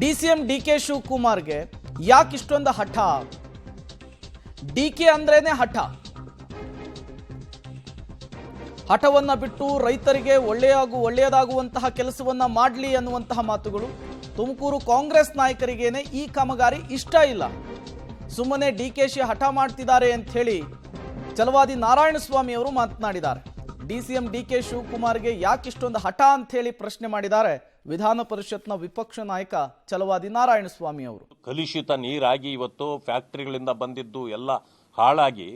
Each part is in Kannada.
ಡಿಸಿಎಂ ಡಿಕೆ ಶಿವಕುಮಾರ್ಗೆ ಯಾಕೆ ಇಷ್ಟೊಂದು ಹಠ? ಡಿಕೆ ಅಂದ್ರೇನೆ ಹಠ. ಹಠವನ್ನ ಬಿಟ್ಟು ರೈತರಿಗೆ ಒಳ್ಳೆಯದಾಗುವಂತಹ ಕೆಲಸವನ್ನ ಮಾಡಲಿ ಅನ್ನುವಂತಹ ಮಾತುಗಳು. ತುಮಕೂರು ಕಾಂಗ್ರೆಸ್ ನಾಯಕರಿಗೇನೆ ಈ ಕಾಮಗಾರಿ ಇಷ್ಟ ಇಲ್ಲ. ಸುಮ್ಮನೆ ಡಿಕೆಶಿ ಹಠ ಮಾಡ್ತಿದ್ದಾರೆ ಅಂತ ಹೇಳಿ ಛಲವಾದಿ ನಾರಾಯಣಸ್ವಾಮಿ ಅವರು ಮಾತನಾಡಿದ್ದಾರೆ. ಡಿಸಿಎಂ ಡಿಕೆ ಶಿವಕುಮಾರ್ಗೆ ಯಾಕೆ ಇಷ್ಟೊಂದು ಹಠ ಅಂತ ಹೇಳಿ ಪ್ರಶ್ನೆ ಮಾಡಿದ್ದಾರೆ ವಿಧಾನ ಪರಿಷತ್ನ ವಿಪಕ್ಷ ನಾಯಕ ಛಲವಾದಿ ನಾರಾಯಣಸ್ವಾಮಿ ಅವರು. ಕಲುಷಿತ ನೀರಾಗಿ ಇವತ್ತು ಫ್ಯಾಕ್ಟರಿಗಳಿಂದ ಬಂದಿದ್ದು ಎಲ್ಲ ಹಾಳಾಗಿ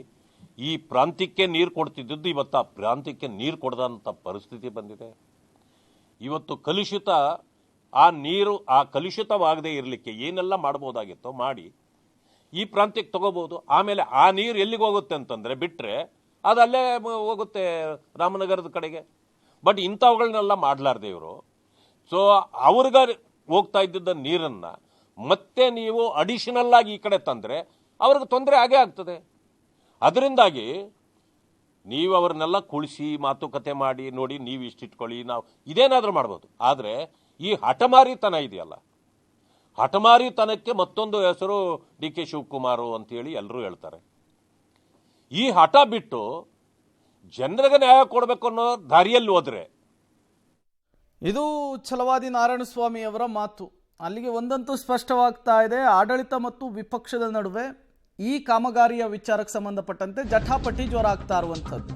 ಈ ಪ್ರಾಂತ್ಯಕ್ಕೆ ನೀರು ಕೊಡ್ತಿದ್ದು ಇವತ್ತು ಆ ಪ್ರಾಂತ್ಯಕ್ಕೆ ನೀರು ಕೊಡದಂಥ ಪರಿಸ್ಥಿತಿ ಬಂದಿದೆ. ಇವತ್ತು ಆ ಕಲುಷಿತವಾಗದೇ ಇರಲಿಕ್ಕೆ ಏನೆಲ್ಲ ಮಾಡ್ಬೋದಾಗಿತ್ತೋ ಮಾಡಿ ಈ ಪ್ರಾಂತ್ಯಕ್ಕೆ ತಗೋಬಹುದು. ಆಮೇಲೆ ಆ ನೀರು ಎಲ್ಲಿಗೆ ಹೋಗುತ್ತೆ ಅಂತಂದ್ರೆ ಬಿಟ್ರೆ ಅದಲ್ಲೇ ಹೋಗುತ್ತೆ ರಾಮನಗರದ ಕಡೆಗೆ. ಬಟ್ ಇಂಥವುಗಳನ್ನೆಲ್ಲ ಮಾಡಲಾರ್ದೆ ಇವರು. ಸೊ ಅವ್ರಿಗೆ ಹೋಗ್ತಾ ಇದ್ದಿದ್ದ ನೀರನ್ನ ಮತ್ತೆ ನೀವು ಅಡಿಷನಲ್ ಆಗಿ ಈ ಕಡೆ ತಂದ್ರೆ ಅವ್ರಿಗೆ ತೊಂದರೆ ಆಗೇ ಆಗ್ತದೆ. ಅದರಿಂದಾಗಿ ನೀವು ಅವ್ರನ್ನೆಲ್ಲ ಕುಳಿಸಿ ಮಾತುಕತೆ ಮಾಡಿ ನೋಡಿ, ನೀವು ಇಷ್ಟಿಟ್ಕೊಳ್ಳಿ, ನಾವು ಇದೇನಾದ್ರೂ ಮಾಡ್ಬೋದು. ಆದರೆ ಈ ಹಠಮಾರಿತನ ಇದೆಯಲ್ಲ, ಹಠಮಾರಿತನಕ್ಕೆ ಮತ್ತೊಂದು ಹೆಸರು ಡಿ ಕೆ ಶಿವಕುಮಾರ್ ಅಂತೇಳಿ ಎಲ್ಲರೂ ಹೇಳ್ತಾರೆ. ಈ ಹಠ ಬಿಟ್ಟು ಜನರಿಗೆ ನ್ಯಾಯ ಕೊಡಬೇಕು ಅನ್ನೋ ದಾರಿಯಲ್ಲಿ ಹೋದ್ರೆ ಇದು ಛಲವಾದಿ ನಾರಾಯಣಸ್ವಾಮಿ ಅವರ ಮಾತು. ಅಲ್ಲಿಗೆ ಒಂದಂತೂ ಸ್ಪಷ್ಟವಾಗ್ತಾ ಇದೆ, ಆಡಳಿತ ಮತ್ತು ವಿಪಕ್ಷದ ನಡುವೆ ಈ ಕಾಮಗಾರಿಯ ವಿಚಾರಕ್ಕೆ ಸಂಬಂಧಪಟ್ಟಂತೆ ಜಟಾಪಟಿ ಜ್ವರ ಆಗ್ತಾ ಇರುವಂಥದ್ದು.